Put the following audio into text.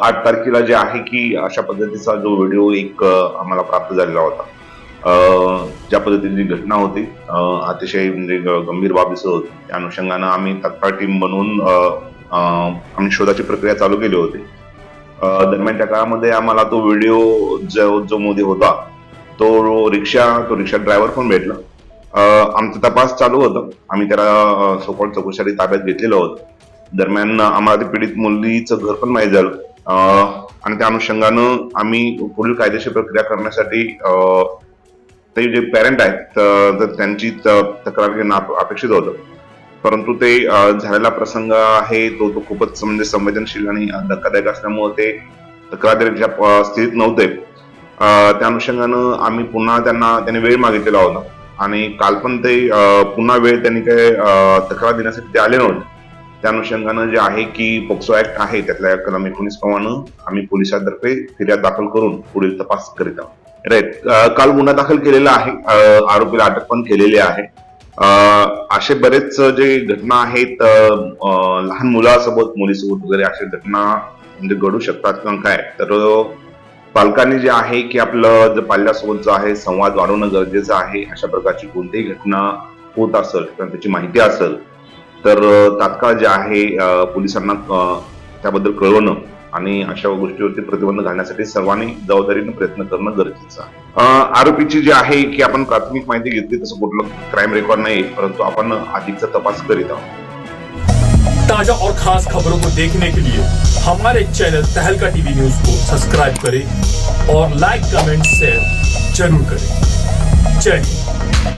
8 तारखेला जे आहे की अशा पद्धतीचा जो व्हिडिओ एक आम्हाला प्राप्त झालेला होता. ज्या पद्धतीची घटना होती, अतिशय म्हणजे गंभीर बाब दिसत होती. त्या अनुषंगानं आम्ही तात्काळ टीम बनवून आम्ही शोधाची प्रक्रिया चालू केली होती. दरम्यान त्या काळामध्ये आम्हाला तो व्हिडिओ जो मध्ये होता तो रिक्षा ड्रायव्हर पण भेटला. आमचा तपास चालू होता. आम्ही त्याला सखोल चौकशीसाठी ताब्यात घेतलेलं होतं. दरम्यान आम्हाला ते पीडित मुलीचं घर पण माहीत झालं आणि त्या अनुषंगानं आम्ही पुढील कायदेशीर प्रक्रिया करण्यासाठी ते जे पॅरेंट आहेत तर त्यांची तक्रार घेणं अपेक्षित होतं. परंतु ते झालेला प्रसंग आहे तो खूपच म्हणजे संवेदनशील आणि धक्कादायक असल्यामुळे ते तक्रार देण्याच्या स्थितीत नव्हते. त्या अनुषंगानं आम्ही पुन्हा त्यांनी वेळ मागितलेला होता आणि काल पण ते पुन्हा वेळ त्यांनी काही तक्रार देण्यासाठी ते आले नव्हते. त्या अनुषंगानं जे आहे की पोक्सो ऍक्ट आहे त्यातल्या कलम 19 प्रमाणे आम्ही पोलिसांतर्फे फिर्याद दाखल करून पुढील तपास करीत आहोत. राईट, काल गुन्हा दाखल केलेला आहे. आरोपीला अटक पण केलेली आहे. असे बरेच जे घटना आहेत लहान मुलासोबत मुलीसोबत वगैरे अशा घटना म्हणजे घडू शकतात किंवा काय, तर पालकांनी जे आहे की आपलं जे पाल्यासोबत जो आहे संवाद वाढवणं गरजेचं आहे. अशा प्रकारची कोणतीही घटना होत असेल किंवा त्याची माहिती असेल तर तात्काळ जे आहे पोलिसांना त्याबद्दल कळवणं आणि अशा गोष्टीवरती प्रतिबंध घालण्यासाठी सर्वांनी जबाबदारीने प्रयत्न करणं गरजेचं आहे. आरोपीची जी आहे की आपण प्राथमिक माहिती घेतली तसं कुठलं क्राईम रेकॉर्ड नाही, परंतु आपण अधिकचा तपास करीत आहोत. ताजा और खास खबरों को देखने के लिए हमारे चैनल तहलका टीवी न्यूज को सब्सक्राइब करें और लाइक कमेंट शेयर जरूर करें. जय हिंद.